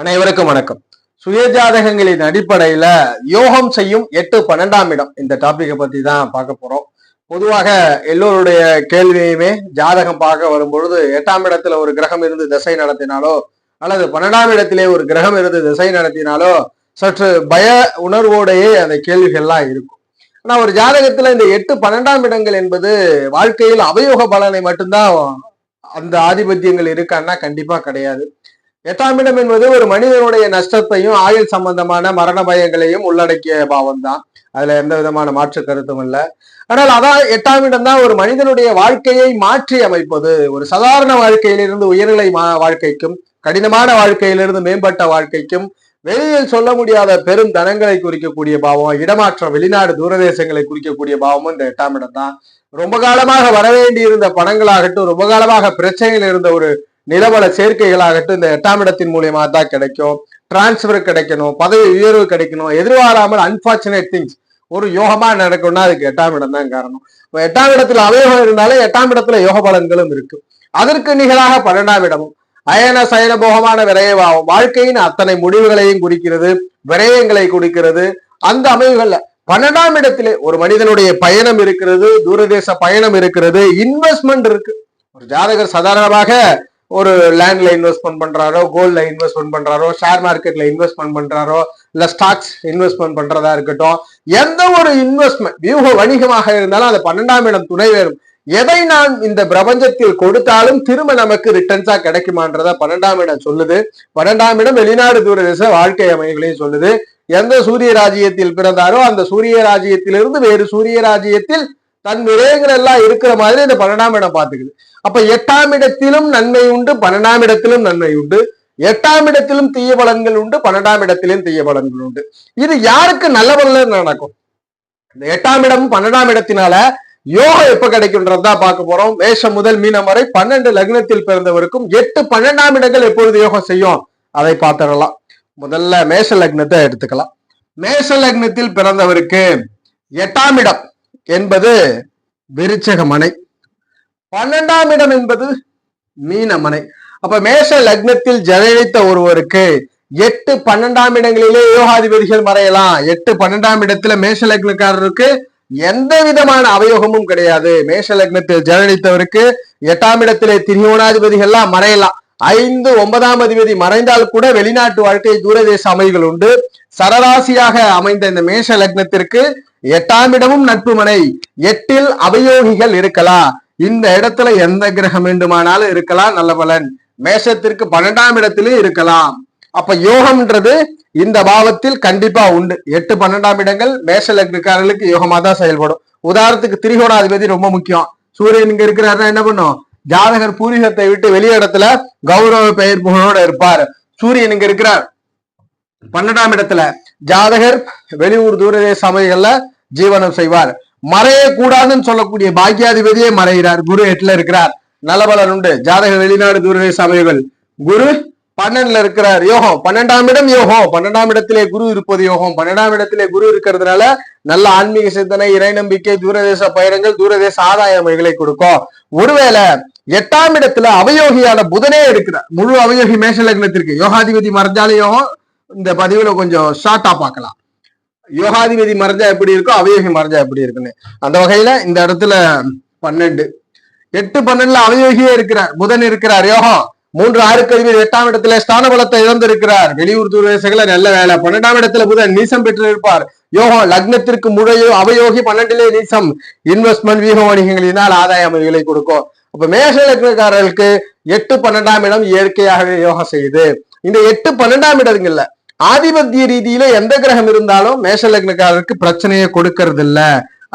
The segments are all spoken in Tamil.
அனைவருக்கும் வணக்கம். சுயஜாதகங்களின் அடிப்படையில யோகம் செய்யும் 8-12ஆம் இடம் இந்த டாபிக்கை பத்தி தான் பார்க்க போறோம். பொதுவாக எல்லோருடைய கேள்வியுமே ஜாதகம் பார்க்க வரும்பொழுது 8ஆம் இடத்துல ஒரு கிரகம் இருந்து திசை நடத்தினாலோ அல்லது 12ஆம் இடத்திலே ஒரு கிரகம் இருந்து திசை நடத்தினாலோ சற்று பய உணர்வோடையே அந்த கேள்விகள்லாம் இருக்கும். ஆனா ஒரு ஜாதகத்துல இந்த 8-12ஆம் இடங்கள் என்பது வாழ்க்கையில் அவயோக பலனை மட்டும்தான் அந்த ஆதிபத்தியங்கள் இருக்கான்னா கண்டிப்பா கிடையாது. 8ஆம் இடம் என்பது ஒரு மனிதனுடைய நஷ்டத்தையும் ஆயுள் சம்பந்தமான மரண பயங்களையும் உள்ளடக்கிய பாவம் தான். அதுல எந்த விதமான மாற்று கருத்தும் இல்லை. ஆனால் அதான் 8ஆம் இடம் தான் ஒரு மனிதனுடைய வாழ்க்கையை மாற்றி அமைப்பது. ஒரு சாதாரண வாழ்க்கையிலிருந்து உயர்நிலை வாழ்க்கைக்கும் கடினமான வாழ்க்கையிலிருந்து மேம்பட்ட வாழ்க்கைக்கும் வெளியில் சொல்ல முடியாத பெரும் தனங்களை குறிக்கக்கூடிய பாவம், இடமாற்றம், வெளிநாடு தூரதேசங்களை குறிக்கக்கூடிய பாவமும் இந்த 8ஆம் இடம் தான். ரொம்ப காலமாக வரவேண்டி இருந்த பணங்களாகட்டும், ரொம்ப காலமாக பிரச்சனையில் இருந்த ஒரு நிலவள சேர்க்கைகளாகட்டும் இந்த 8ஆம் இடத்தின் மூலியமா தான் கிடைக்கும். டிரான்ஸ்பர் கிடைக்கணும், பதவி உயர்வு கிடைக்கணும், எதிர்பாராமல் அன்பார்ச்சுனேட் திங்ஸ் ஒரு யோகமா நடக்கணும்னா அதுக்கு 8ஆம் இடம் தான் காரணம். 8ஆம் இடத்துல அவயோகம் இருந்தாலே 8ஆம் இடத்துல யோக பலன்களும் இருக்கு. அதற்கு நிகராக 12ஆம் இடமும் அயன சயன போகமான விரயமாகும். வாழ்க்கையின் அத்தனை முடிவுகளையும் குறிக்கிறது, விரயங்களை குறிக்கிறது. அந்த அமைவுகள்ல 12ஆம் இடத்திலே ஒரு மனிதனுடைய பயணம் இருக்கிறது, தூரதேச பயணம் இருக்கிறது, இன்வெஸ்ட்மெண்ட் இருக்கு. ஒரு ஜாதகர் சாதாரணமாக ஒரு லேண்ட்ல இன்வெஸ்ட்மெண்ட் பண்றாரோ, கோல்ட்ல இன்வெஸ்ட்மெண்ட் பண்றாரோ, ஷேர் மார்க்கெட்ல இன்வெஸ்ட்மெண்ட் பண்றாரோ, இல்ல ஸ்டாக்ஸ் இன்வெஸ்ட்மெண்ட் பண்றதா இருக்கட்டும், எந்த ஒரு இன்வெஸ்ட்மெண்ட் வியூக வணிகமாக இருந்தாலும் அந்த 12ஆம் இடம் துணை வேறும். எதை நான் இந்த பிரபஞ்சத்தில் கொடுத்தாலும் திரும்ப நமக்கு ரிட்டர்ன்ஸா கிடைக்குமான்றத 12ஆம் இடம் சொல்லுது. 12ஆம் இடம் வெளிநாடு தூரதேச வாழ்க்கை அமைகளையும் சொல்லுது. எந்த சூரிய ராஜ்யத்தில் பிறந்தாரோ அந்த சூரிய ராஜ்யத்திலிருந்து வேறு சூரிய ராஜ்யத்தில் தன் விரயங்கள் எல்லாம் இருக்கிற மாதிரி இந்த 12ஆம் இடம் பாத்துக்குது. அப்ப 8ஆம் இடத்திலும் நன்மை உண்டு, 12ஆம் இடத்திலும் நன்மை உண்டு. 8ஆம் இடத்திலும் தீய பலன்கள் உண்டு, 12ஆம் இடத்திலும் தீய பலன்கள் உண்டு. இது யாருக்கு நல்ல பலன் நடக்கும்? இந்த 8ஆம் இடமும் 12ஆம் இடத்தினால யோகம் எப்ப கிடைக்கும்ன்றதான் பார்க்க போறோம். மேஷம் முதல் மீனம் வரை 12 லக்னத்தில் பிறந்தவருக்கும் 8-12ஆம் இடங்கள் எப்பொழுது யோகம் செய்யும் அதை பார்த்துடலாம். முதல்ல மேஷ லக்னத்தை எடுத்துக்கலாம். மேஷ லக்னத்தில் பிறந்தவருக்கு 8ஆம் இடம் என்பது விருச்சக மனை, 12ஆம் இடம் என்பது மீனமனை. அப்ப மேஷ லக்னத்தில் ஜனனித்த ஒருவருக்கு 8-12ஆம் இடங்களிலே யோகாதிபதிகள் மறையலாம். 8-12ஆம் இடத்துல மேஷ லக்னக்காரருக்கு எந்த விதமான அவயோகமும் கிடையாது. மேஷ லக்னத்தில் ஜனனித்தவருக்கு 8ஆம் இடத்திலே திரிகோணாதிபதிகள்லாம் மறையலாம். 5-9ஆம் அதிபதி மறைந்தால் கூட வெளிநாட்டு வாழ்க்கை தூரதேச அமைகள் உண்டு. சரராசியாக அமைந்த இந்த மேஷ லக்னத்திற்கு 8ஆம் இடமும் நட்பு மனை, 8இல் அவயோகிகள் இருக்கலாம். இந்த இடத்துல எந்த கிரகம் வேண்டுமானாலும் இருக்கலாம், நல்ல பலன். மேஷத்திற்கு 12ஆம் இடத்திலும் இருக்கலாம். அப்ப யோகம்ன்றது இந்த பாவத்தில் கண்டிப்பா உண்டு. 8-12ஆம் இடங்கள் மேஷ லக்னக்காரர்களுக்கு யோகமா தான் செயல்படும். உதாரணத்துக்கு திரிகோணாதிபதி ரொம்ப முக்கியம். சூரியன் இங்க இருக்கிறாருன்னா என்ன பண்ணும்? ஜாதகர் பூர்வீகத்தை விட்டு வெளி இடத்துல கௌரவ பெயர் புகழோட இருப்பார். சூரியன் இங்க இருக்கிறார் 12ஆம் இடத்துல, ஜாதகர் வெளியூர் தூரதேச அமைகள்ல ஜீவனம் செய்வார். மறையக்கூடாதுன்னு சொல்லக்கூடிய பாக்கியாதிபதியே மறைகிறார். குரு 8ல இருக்கிறார், நல்ல பலன் உண்டு. ஜாதகர் வெளிநாடு தூரதேச அமைகள். குரு 12ல இருக்கிறார், யோகம். 12ஆம் இடம் யோகம், 12ஆம் இடத்திலே குரு இருப்பது யோகம். 12ஆம் இடத்திலே குரு இருக்கிறதுனால நல்ல ஆன்மீக சிந்தனை, இறை நம்பிக்கை, தூரதேச பயணங்கள், தூரதேச ஆதாய அமைகளை கொடுக்கும். ஒருவேளை 8ஆம் இடத்துல அவயோகியான புதனே இருக்கிறார், முழு அவயோகி மேஷ லக்னத்திற்கு. யோகாதிபதி மறைஞ்சாலும் யோகம். இந்த பதிவுல கொஞ்சம் ஷார்ட்டா பார்க்கலாம். யோகாதிபதி மறைஞ்சா எப்படி இருக்கும், அவயோகி மறைஞ்சா எப்படி இருக்குன்னு. அந்த வகையில இந்த இடத்துல 12 8-12ல அவயோகியே இருக்கிறார், புதன் இருக்கிறார், யோகம். 3-6 அதிபதி 8ஆம் இடத்துல ஸ்தான பலத்தை இழந்திருக்கிறார். வெளியூர் தூரதேசங்களை நல்ல வேலை. 12ஆம் இடத்துல புதன் நீசம் பெற்று இருப்பார், யோகம். லக்னத்திற்கு முழையோ அவயோகி 12லே நீசம். இன்வெஸ்ட்மெண்ட் வீக வணிகங்களினால் ஆதாய அமைகளை கொடுக்கும். அப்ப மேஷ லக்னக்காரர்களுக்கு 8-12ஆம் இடம் இயற்கையாகவே யோகம் செய்யுது. இந்த 8-12ஆம் இடங்கள்ல ஆதிபத்திய ரீதியில எந்த கிரகம் இருந்தாலும் மேஷ லக்னக்காரருக்கு பிரச்சனையை கொடுக்கறது இல்ல.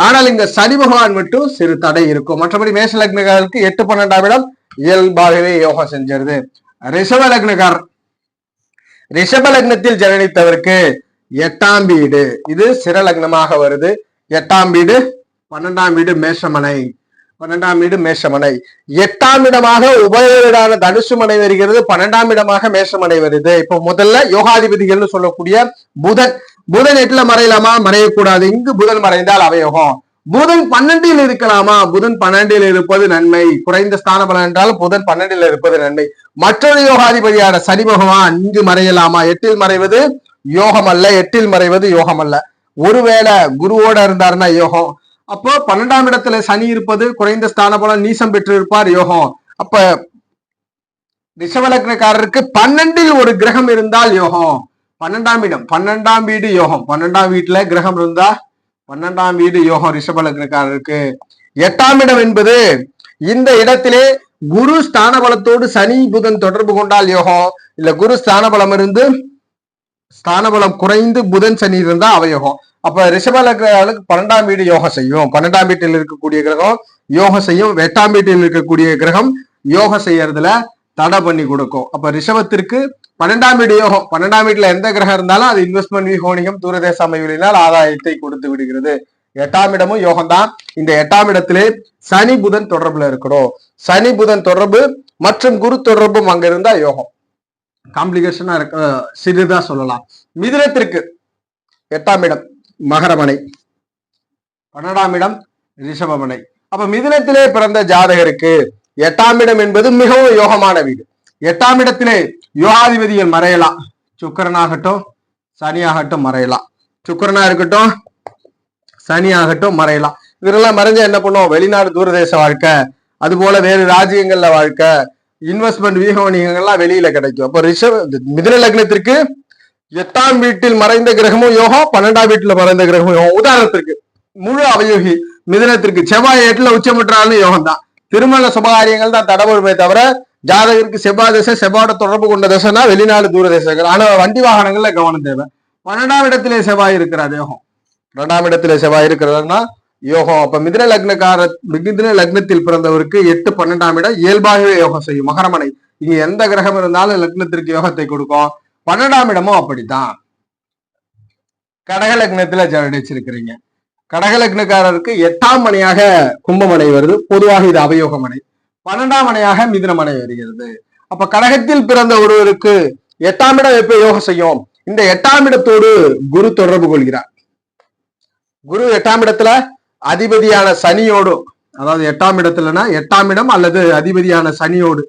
ஆனால் இங்க சனி பகவான் மட்டும் சிறு தடை இருக்கும். மற்றபடி மேஷ லக்னக்காரருக்கு 8-12ஆம் இடம் இயல்பாகவே யோகம் செஞ்சிருது. ரிஷப லக்னக்காரர், ரிஷப லக்னத்தில் ஜனனித்தவருக்கு 8ஆம் வீடு, இது சிற லக்னமாக வருது. 8ஆம் வீடு 12ஆம் வீடு மேஷமனை, 12ஆம் வீடு மேஷமனை. 8ஆம் இடமாக உபயோகமான தனுசு மனை வருகிறது, 12ஆம் இடமாக மேஷமனை வருது. இப்போ முதல்ல யோகாதிபதிகள்னு சொல்லக்கூடிய புதன் 8ல மறையலாமா? மறையக்கூடாது. இங்கு புதன் மறைந்தால் அவயோகம். புதன் 12 இருக்கலாமா? புதன் 12 இருப்பது நன்மை. குறைந்த ஸ்தான பலம் என்றால் புதன் 12 இருப்பது நன்மை. மற்றொரு யோகாதிபதியான சனி பகவான் இங்கு மறையலாமா? 8 மறைவது யோகம் அல்ல. 8 மறைவது யோகம் அல்ல. ஒருவேளை குருவோட இருந்தாருன்னா யோகம். அப்போ 12ஆம் இடத்துல சனி இருப்பது குறைந்த ஸ்தான பலம், நீசம் பெற்று இருப்பார், யோகம். அப்ப ரிஷபலக்னக்காரருக்கு 12 ஒரு கிரகம் இருந்தால் யோகம். 12ஆம் இடம், 12ஆம் வீடு யோகம். 12ஆம் வீட்டுல கிரகம் இருந்தா 12ஆம் வீடு யோகம் ரிஷபலக்னக்காரருக்கு. 8ஆம் இடம் என்பது இந்த இடத்திலே குரு ஸ்தான பலத்தோடு சனி புதன் தொடர்பு கொண்டால் யோகம். இல்ல குரு ஸ்தான பலம் இருந்து ஸ்தான பலம் குறைந்து புதன் சனி இருந்தா அவயோகம். அப்ப ரிஷபலக்னக்காரருக்கு 12ஆம் வீடு யோகம் செய்யும். 12ஆம் வீட்டில் இருக்கக்கூடிய கிரகம் யோகம் செய்யும். 8ஆம் வீட்டில் இருக்கக்கூடிய கிரகம் யோகம் செய்யறதுல தடை பண்ணி கொடுக்கும். அப்ப ரிஷபத்திற்கு 12ஆம் வீடு யோகம். 12ஆம் வீட்டுல எந்த கிரகம் இருந்தாலும் அது இன்வெஸ்ட்மெண்ட் விஹோனிகம் தூரதேச அமைவுகளினால் ஆதாயத்தை கொடுத்து விடுகிறது. 8ஆம் இடமும் யோகம் தான். இந்த 8ஆம் இடத்திலே சனி புதன் தொடர்புல இருக்கிறோம். சனி புதன் தொடர்பு மற்றும் குரு தொடர்பும் அங்க இருந்தா யோகம். காம்ப்ளிகேஷனா இருக்க சிறிதா சொல்லலாம். மிதுனத்திற்கு 8ஆம் இடம் மகரமனை, 12ஆம் இடம் ரிஷபமனை. அப்ப மிதுனத்திலே பிறந்த ஜாதகருக்கு 8ஆம் இடம் என்பது மிகவும் யோகமான வீடு. 8ஆம் இடத்திலே யோகாதிபதிகள் மறையலாம். சுக்கிரனாகட்டும் சனியாகட்டும் மறையலாம். சுக்கிரனா இருக்கட்டும் சனியாகட்டும் மறையலாம். இதெல்லாம் மறைஞ்சா என்ன பண்ணுவோம்? வெளிநாடு தூரதேச வாழ்க்கை, அது போல வேறு ராஜ்யங்கள்ல வாழ்க்கை, இன்வெஸ்ட்மெண்ட் வியூகங்கள்லாம் வெளியில கிடைக்கும். அப்ப மிதுன லக்னத்திற்கு 8ஆம் வீட்டில் மறைந்த கிரகமும் யோகம், 12ஆம் வீட்டுல மறைந்த கிரகமும் யோகம். உதாரணத்திற்கு முழு அவயோகி மிதுனத்திற்கு செவ்வாய் 8ல உச்சமிட்டாலும் யோகம் தான். திருமண சுபகாரியங்கள் தான் தடபடுமே தவிர ஜாதகருக்கு செவ்வாய் தசை, செவ்வாயோட தொடர்பு கொண்ட தசைனா வெளிநாடு தூரதேசங்கள். ஆனா வண்டி வாகனங்கள்ல கவனம் தேவை. 12ஆம் இடத்திலே செவ்வாய் இருக்கிறார் யோகம். 2ஆம் இடத்திலே செவ்வாய் இருக்கிறதுனா யோகம். அப்ப மிதுன லக்னத்தில் பிறந்தவருக்கு 8, 12ஆம் இடம் இயல்பாகவே யோகம் செய்யும். மகரமனை இங்க எந்த கிரகம் இருந்தாலும் லக்னத்திற்கு யோகத்தை கொடுக்கும். 12ஆம் இடமும் அப்படித்தான். கடக லக்னத்துல ஜனிச்சிருக்கிறீங்க. கடக லக்னக்காரருக்கு 8ஆம் மனையாக கும்பமனை வருது. பொதுவாக இது அவயோக மனை. 12ஆம் மனையாக மிதுனமனை வருகிறது. அப்ப கடகத்தில் பிறந்த ஒருவருக்கு 8ஆம் இடம் எப்ப யோகம் செய்யும்? இந்த 8ஆம் இடத்தோடு குரு தொடர்பு கொள்கிறார். குரு 8ஆம் இடத்துல அதிபதியான சனியோடு, அதாவது 8ஆம் இடத்துலனா 8ஆம் இடம் அல்லது அதிபதியான சனியோடு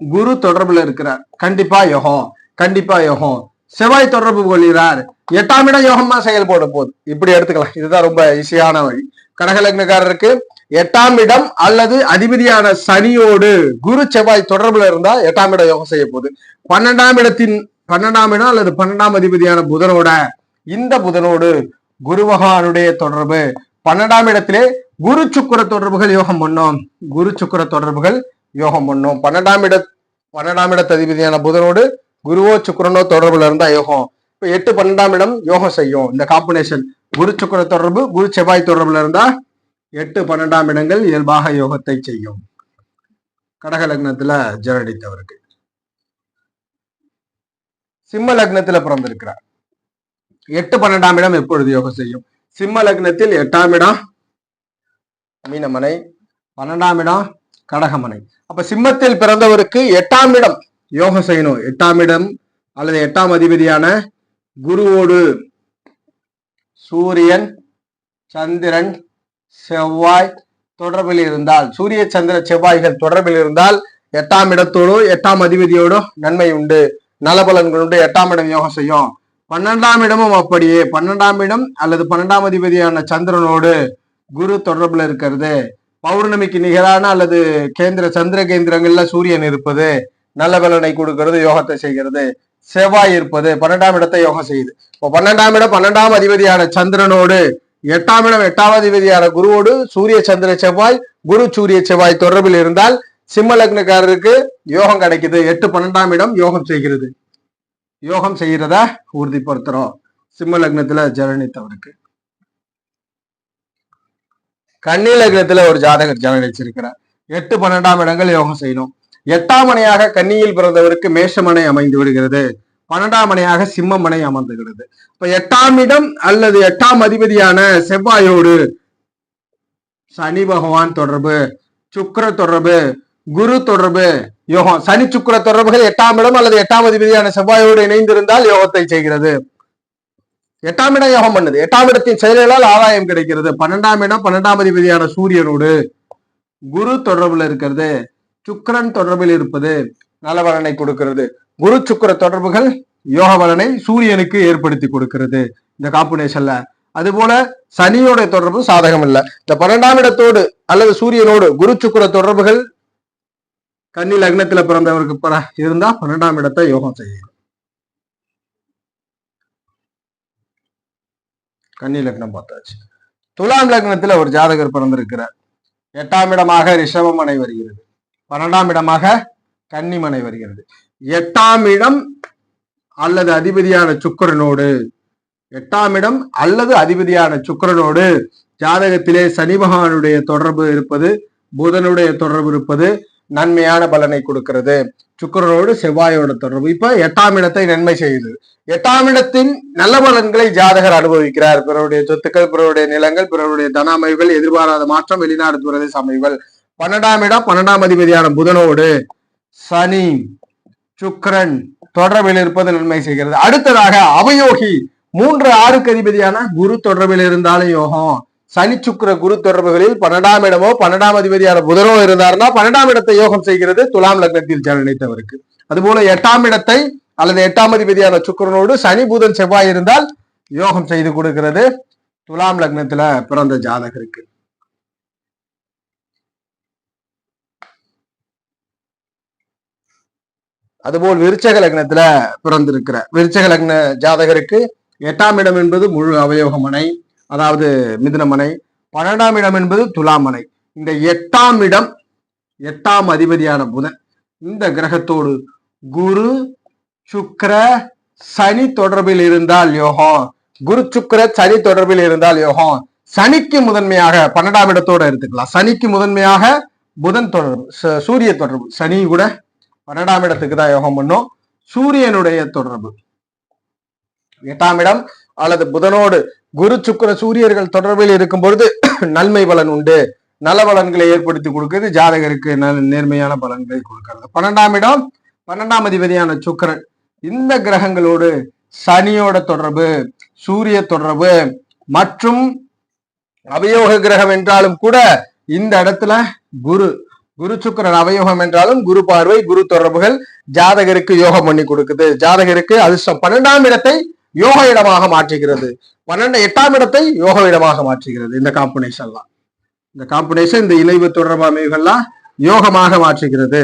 குரு தொடர்புல இருக்கிறார். கண்டிப்பா யோகம், கண்டிப்பா யோகம். செவ்வாய் தொடர்பு கொள்கிறார். 8ஆம் இடம் யோகமா செயல்பட போகுது. இப்படி எடுத்துக்கலாம். இதுதான் ரொம்ப ஈஸியான வழி. கடக லக்னக்காரருக்கு 8ஆம் இடம் அல்லது அதிபதியான சனியோடு குரு செவ்வாய் தொடர்புல இருந்தா 8ஆம் இடம் யோகம் செய்ய போகுது. 12ஆம் இடம் அல்லது 12ஆம் அதிபதியான புதனோட, இந்த புதனோடு குரு பகவானுடைய தொடர்பு 12ஆம் இடத்திலே குரு சுக்கிர தொடர்புகள் யோகம் பண்ணும். குரு சுக்கிர தொடர்புகள் யோகம் பண்ணும். 12ஆம் இடத்து அதிபதியான புதனோடு குருவோ சுக்கிரனோ தொடர்புல இருந்தா யோகம். இப்ப 8, 12ஆம் இடம் யோகம் செய்யும். இந்த காம்பினேஷன் குரு சுக்கிர தொடர்பு, குரு செவ்வாய் தொடர்புல இருந்தா 8, 12ஆம் இடங்கள் இயல்பாக யோகத்தை செய்யும். கடக லக்னத்துல ஜனடித்தவருக்கு. சிம்ம லக்னத்துல பிறந்திருக்கிறார். 8, 12ஆம் இடம் எப்பொழுது யோகம் செய்யும்? சிம்ம லக்னத்தில் 8ஆம் இடம் மீனமனை, 12ஆம் இடம் கடகமனை. அப்ப சிம்மத்தில் பிறந்தவருக்கு 8ஆம் இடம் யோகம் செய்யணும். 8ஆம் இடம் அல்லது 8ஆம் அதிபதியான குருவோடு சூரியன், சந்திரன், செவ்வாய் தொடர்பில் இருந்தால், சூரிய சந்திர செவ்வாய்கள் தொடர்பில் இருந்தால் 8ஆம் இடத்தோடு 8ஆம் அதிபதியோடு நன்மை உண்டு, நலபலன்கள் உண்டு. 8ஆம் இடம் யோகம் செய்யும். 12ஆம் இடமும் அப்படியே. 12ஆம் இடம் அல்லது 12ஆம் அதிபதியான சந்திரனோடு குரு தொடர்புல இருக்கிறது. பௌர்ணமிக்கு நிகரான அல்லது கேந்திர சந்திர கேந்திரங்கள்ல சூரியன் இருப்பது நல்ல பலனை கொடுக்கிறது, யோகத்தை செய்கிறது. செவ்வாய் இருப்பது 12ஆம் இடத்தை யோகம் செய்யுது. இப்போ 12ஆம் இடம் 12ஆம் அதிபதியான சந்திரனோடு, 8ஆம் இடம் 8ஆம் அதிபதியான குருவோடு சூரிய சந்திர செவ்வாய், குரு சூரிய செவ்வாய் தொடர்பில் இருந்தால் சிம்ம லக்னக்காரருக்கு யோகம் கிடைக்குது. 8, 12ஆம் இடம் யோகம் செய்கிறது. யோகம் செய்யறத உறுதிப்படுத்துறோம். சிம்ம லக்னத்துல ஜனனித்தவருக்கு. கன்னி லக்னத்துல ஒரு ஜாதகர் ஜனனிச்சிருக்கிறார். 8, 12ஆம் இடங்கள் யோகம் செய்யணும். 8ஆம் மனையாக கன்னியில் பிறந்தவருக்கு மேஷமனை அமைந்து விடுகிறது. 12ஆம் மனையாக சிம்ம மனை அமர்ந்துகிறது. இப்ப 8ஆம் இடம் அல்லது 8ஆம் அதிபதியான செவ்வாயோடு சனி பகவான் தொடர்பு, சுக்கிர தொடர்பு, குரு தொடர்பு யோகம். சனி சுக்கிர தொடர்புகள் 8ஆம் இடம் அல்லது 8ஆம் அதிபதியான செவ்வாயோடு இணைந்திருந்தால் யோகத்தை செய்கிறது. 8ஆம் இடம் யோகம் பண்ணுது. 8ஆம் இடத்தின் செயல்களால் ஆதாயம் கிடைக்கிறது. 12ஆம் இடம் 12ஆம் அதிபதியான சூரியனோடு குரு தொடர்புல இருக்கிறது, சுக்கிரன் தொடர்பில் இருப்பது நல்ல பலனை கொடுக்கிறது. குரு சுக்கிர தொடர்புகள் யோக பலனை சூரியனுக்கு ஏற்படுத்தி கொடுக்கிறது இந்த காம்பினேஷன்ல. அது போல சனியோட தொடர்பு சாதகம் இல்லை. இந்த 12ஆம் இடத்தோடு அல்லது சூரியனோடு குரு சுக்கிர தொடர்புகள் கன்னி லக்னத்துல பிறந்தவருக்கு இருந்தா 12ஆம் இடத்தை யோகம் செய்யும். கன்னி லக்னம் பார்த்தாச்சு. துலாம் லக்னத்துல ஒரு ஜாதகர் பிறந்திருக்கிறார். 8ஆம் இடமாக ரிஷபமனை வருகிறது, 12ஆம் இடமாக கன்னிமனை வருகிறது. 8ஆம் இடம் அல்லது அதிபதியான சுக்கிரனோடு 8ஆம் இடம் அல்லது அதிபதியான சுக்கிரனோடு ஜாதகத்திலே சனி பகவானுடைய தொடர்பு இருப்பது, புதனுடைய தொடர்பு இருப்பது நன்மையான பலனை கொடுக்கிறது. சுக்கிரனோடு செவ்வாயோட தொடர்பு இப்ப 8ஆம் இடத்தை நன்மை செய்யுது. 8ஆம் இடத்தின் நல்ல பலன்களை ஜாதகர் அனுபவிக்கிறார். பிறருடைய சொத்துக்கள், பிறருடைய நிலங்கள், பிறருடைய தன அமைவுகள், எதிர்பாராத மாற்றம், வெளிநாடு பிரதேச அமைவுகள். 12ஆம் இடம் 12ஆம் அதிபதியான புதனோடு சனி சுக்கிரன் தொடர்பில் இருப்பது நன்மை செய்கிறது. அடுத்ததாக அவயோகி 3 6க்கு அதிபதியான குரு தொடர்பில் இருந்தாலும் யோகம். சனி சுக்கிர குரு தொடர்புகளில் 12ஆம் இடமோ 12ஆம் அதிபதியான புதனோ இருந்தாருன்னா 12ஆம் இடத்தை யோகம் செய்கிறது துலாம் லக்னத்தில் ஜனனித்தவருக்கு. அதுபோல 8ஆம் இடத்தை அல்லது 8ஆம் அதிபதியான சுக்கிரனோடு சனி புதன் செவ்வாய் இருந்தால் யோகம் செய்து கொடுக்கிறது துலாம் லக்னத்துல பிறந்த ஜாதகருக்கு. அதுபோல் விருச்சக லக்னத்துல பிறந்திருக்கிற விருச்சக லக்ன ஜாதகருக்கு 8ஆம் இடம் என்பது முழு அவயோகமனை, அதாவது மிதுனமனை. 12ஆம் இடம் என்பது துலாமனை. இந்த 8ஆம் இடம் 8ஆம் அதிபதியான புதன் இந்த கிரகத்தோடு குரு சுக்கிர சனி தொடர்பில் இருந்தால் யோகம். குரு சுக்கிர சனி தொடர்பில் இருந்தால் யோகம். சனிக்கு முதன்மையாக 12ஆம் இடத்தோட எடுத்துக்கலாம். சனிக்கு முதன்மையாக புதன் தொடர்பு, சூரிய தொடர்பு. சனி கூட 12ஆம் இடத்துக்கு தான் யோகம் பண்ணும். சூரியனுடைய தொடர்பு 8ஆம் இடம் அல்லது புதனோடு குரு சுக்கிர சூரியர்கள் தொடர்பில் இருக்கும் பொழுது நன்மை பலன் உண்டு, நல்ல பலன்களை ஏற்படுத்தி கொடுக்கிறது, ஜாதகருக்கு நேர்மையான பலன்களை கொடுக்கிறது. 12ஆம் இடம் 12ஆம் அதிபதியான சுக்கிரன் இந்த கிரகங்களோடு சனியோட தொடர்பு, சூரிய தொடர்பு மற்றும் அவயோக கிரகம் என்றாலும் கூட இந்த இடத்துல குரு சுக்கிரன் அவயோகம் என்றாலும் குரு பார்வை, குரு தொடர்புகள் ஜாதகருக்கு யோகம் பண்ணி கொடுக்குது. ஜாதகருக்கு அதிர்ஷ்டம் 12ஆம் இடத்தை யோக இடமாக மாற்றுகிறது, 8ஆம் இடத்தை யோக இடமாக மாற்றுகிறது. இந்த காம்பினேஷன் இந்த இணைவு தொடர்பு அமைவுகள்லாம் யோகமாக மாற்றுகிறது.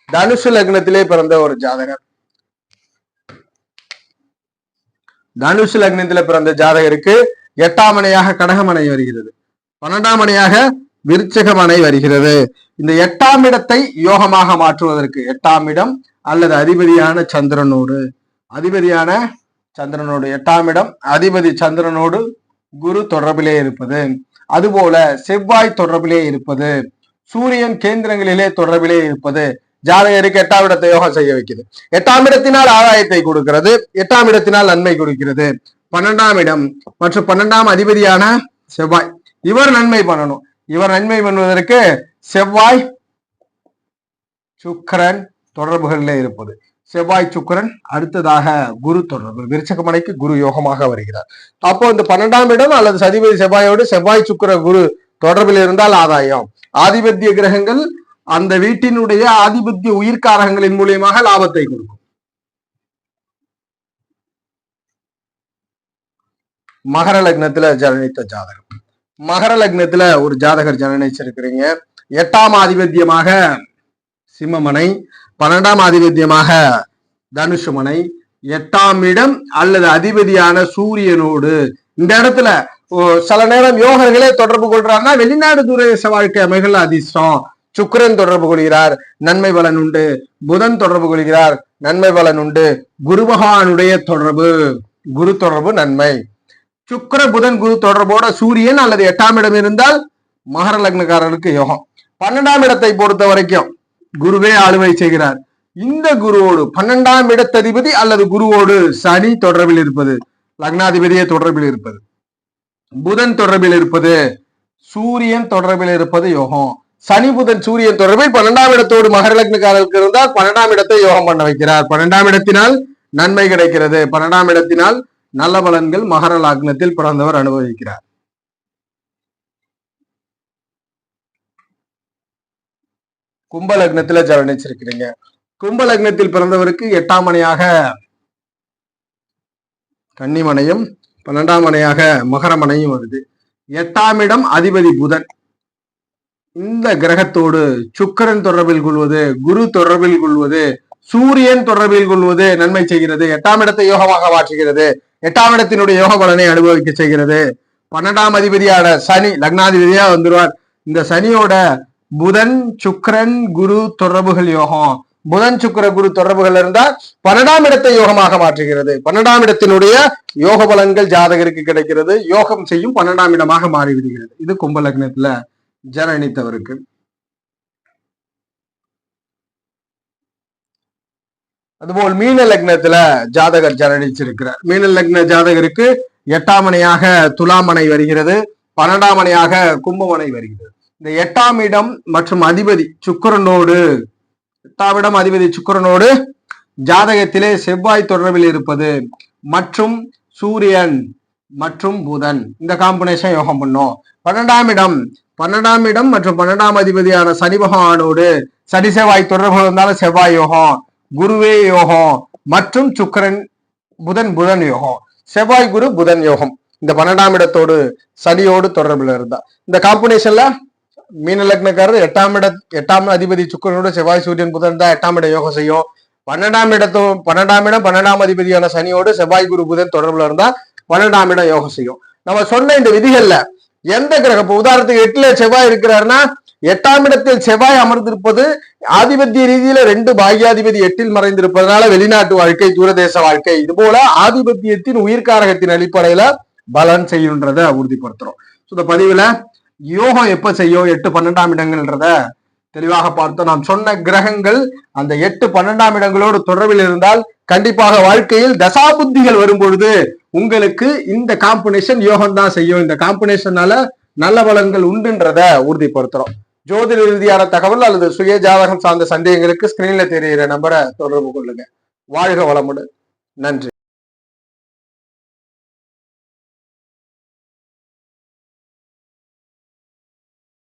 தனுசு லக்னத்திலே பிறந்த ஒரு ஜாதகர், தனுசு லக்னத்திலே பிறந்த ஜாதகருக்கு 8ஆம் மனையாக கடகமனை வருகிறது, 12ஆம் மனையாக விருச்சகமனை வருகிறது. இந்த 8ஆம் இடத்தை யோகமாக மாற்றுவதற்கு 8ஆம் இடம் அல்லது அதிபதியான சந்திரனோடு 8ஆம் இடம் அதிபதி சந்திரனோடு குரு தொடர்பிலே இருப்பது, அதுபோல செவ்வாய் தொடர்பிலே இருப்பது, சூரியன் கேந்திரங்களிலே தொடர்பிலே இருப்பது ஜாதகருக்கு 8ஆம் இடத்தை யோகம் செய்ய வைக்கிறது. 8ஆம் இடத்தினால் ஆதாயத்தை கொடுக்கிறது, 8ஆம் இடத்தினால் நன்மை கொடுக்கிறது. 12ஆம் இடம் மற்றும் 12ஆம் அதிபதியான செவ்வாய் இவர் நன்மை பண்ணணும். இவர் நன்மை பண்ணுவதற்கு செவ்வாய் சுக்கிரன் தொடர்புகளில் இருப்பது, செவ்வாய் சுக்கிரன். அடுத்ததாக குரு தொடர்பு, விருச்சகமனைக்கு குரு யோகமாக வருகிறார். அப்போ இந்த 12ஆம் இடம் அல்லது சதிபதி செவ்வாயோடு செவ்வாய் சுக்கிர குரு தொடர்பில் இருந்தால் ஆதாயம். ஆதிபத்திய கிரகங்கள் அந்த வீட்டினுடைய ஆதிபத்திய உயிர்காரகங்களின் மூலியமாக லாபத்தை கொடுக்கும். மகர லக்னத்துல ஜனனித்த ஜாதகம், மகர லக்னத்துல ஒரு ஜாதகர் ஜனனிச்சிருக்கிறீங்க. 8ஆம் ஆதிபத்தியமாக சிம்மமனை, 12ஆம் ஆதிபத்தியமாக தனுஷுமனை, 8ஆம் இடம் அல்லது அதிபதியான சூரியனோடு இந்த இடத்துல சில நேரம் யோகர்களே தொடர்பு கொள்றாருன்னா வெளிநாடு தூரதேச வாழ்க்கை அமைகள் அதிர்ஷ்டம். சுக்கிரன் தொடர்பு கொள்கிறார், நன்மை பலன் உண்டு. புதன் தொடர்பு கொள்கிறார், நன்மை பலன் உண்டு. குரு பகவானுடைய தொடர்பு, குரு தொடர்பு நன்மை. சுக்கிர புதன் குரு தொடர்போட சூரியன் அல்லது 8ஆம் இடம் இருந்தால் மகர லக்னக்காரர்களுக்கு யோகம். 12ஆம் இடத்தை பொறுத்த வரைக்கும் குருவே ஆளுமை செய்கிறார். இந்த குருவோடு 12ஆம் இடத்ததிபதி அல்லது குருவோடு சனி தொடர்பில் இருப்பது, லக்னாதிபதியே தொடர்பில் இருப்பது, புதன் தொடர்பில் இருப்பது, சூரியன் தொடர்பில் இருப்பது யோகம். சனி புதன் சூரியன் தொடர்பில் 12ஆம் இடத்தோடு மகர லக்னக்காரர்களுக்கு இருந்தால் 12ஆம் இடத்தை யோகம் பண்ண வைக்கிறார். 12ஆம் இடத்தினால் நன்மை கிடைக்கிறது, 12ஆம் இடத்தினால் நல்ல பலன்கள் மகர லக்னத்தில் பிறந்தவர் அனுபவிக்கிறார். கும்ப லக்னத்துல ஜனனிச்சிருக்கிறீங்க. கும்ப லக்னத்தில் பிறந்தவருக்கு 8ஆம் மனையாக கன்னிமனையும் 12ஆம் மனையாக மகரமனையும் வருது. 8ஆம் இடம் அதிபதி புதன். இந்த கிரகத்தோடு சுக்கிரன் தொடர்பில் கொள்வது, குரு தொடர்பில் கொள்வது, சூரியன் தொடர்பில் கொள்வது நன்மை செய்கிறது. 8ஆம் இடத்தை யோகமாக மாற்றுகிறது. 8ஆம் இடத்தினுடைய யோக பலனை அனுபவிக்க செய்கிறது. 12ஆம் அதிபதியான சனி லக்னாதிபதியா வந்துருவார். இந்த சனியோட புதன் சுக்கிரன் குரு தொடர்புகள் யோகம். புதன் சுக்கிர குரு தொடர்புகள் இருந்தால் 12ஆம் இடத்தை யோகமாக மாற்றுகிறது. 12ஆம் இடத்தினுடைய யோக பலன்கள் ஜாதகருக்கு கிடைக்கிறது. யோகம் செய்யும் 12ஆம் இடமாக மாறிவிடுகிறது. இது கும்ப லக்னத்துல ஜனனித்தவருக்கு. அதுபோல் மீன லக்னத்துல ஜாதகர் ஜனனிச்சிருக்கிறார். மீன லக்ன ஜாதகருக்கு 8ஆம் மனையாக துலாமனை வருகிறது. 12ஆம் மனையாக கும்பமனை வருகிறது. இந்த 8ஆம் இடம் மற்றும் அதிபதி சுக்கிரனோடு 8ஆம் இடம் அதிபதி சுக்கிரனோடு ஜாதகத்திலே செவ்வாய் தொடர்பில் இருப்பது மற்றும் சூரியன் மற்றும் புதன் இந்த காம்பினேஷன் யோகம் பண்ணும். 12ஆம் இடம் மற்றும் 12ஆம் அதிபதியான சனி பகவானோடு சனி செவ்வாய் தொடர்பு இருந்தாலும் செவ்வாய் யோகம், குருவே யோகம் மற்றும் சுக்கிரன் புதன் யோகம், செவ்வாய் குரு புதன் யோகம். இந்த 12ஆம் இடத்தோடு சனியோடு தொடர்பில் இருந்தா இந்த காம்பினேஷன்ல மீன லக்னக்காரர் 8ஆம் அதிபதி சுக்கிரனோட செவ்வாய் சூரியன் புதன் தான் 8ஆம் இடம் யோகம் செய்யும். 12ஆம் இடம் 12ஆம் அதிபதியான சனியோடு செவ்வாய் குரு புதன் தொடர்புல இருந்தா 12ஆம் இடம் யோகம் செய்யும். நம்ம சொன்ன இந்த விதிகள்ல எந்த கிரகம், உதாரணத்துக்கு 8ல செவ்வாய் இருக்கிறாருன்னா 8ஆம் இடத்தில் செவ்வாய் அமர்ந்திருப்பது ஆதிபத்திய ரீதியில 2 பாகியாதிபதி 8ல் மறைந்திருப்பதனால வெளிநாட்டு வாழ்க்கை, தூரதேச வாழ்க்கை, இது போல ஆதிபத்தியத்தின் உயிர்காரகத்தின் அடிப்படையில பலன் செய்யுன்றத உறுதிப்படுத்துறோம். இந்த பதிவுல யோகம் எப்ப செய்யும் 8 12ஆம் இடங்கள்ன்றத தெளிவாக பார்த்தோம். நாம் சொன்ன கிரகங்கள் அந்த 8 12ஆம் இடங்களோடு தொடர்பில் இருந்தால் கண்டிப்பாக வாழ்க்கையில் தசாபுத்திகள் வரும்பொழுது உங்களுக்கு இந்த காம்பினேஷன் யோகம் தான் செய்யும். இந்த காம்பினேஷனால நல்ல பலன்கள் உண்டுன்றத உறுதிப்படுத்துறோம். ஜோதிட ரீதியான தகவல் அல்லது சுய ஜாதகம் சார்ந்த சந்தேகங்களுக்கு ஸ்கிரீன்ல தெரிகிற நம்பரை தொடர்பு கொள்ளுங்க. வாழ்க வளமுடன். நன்றி.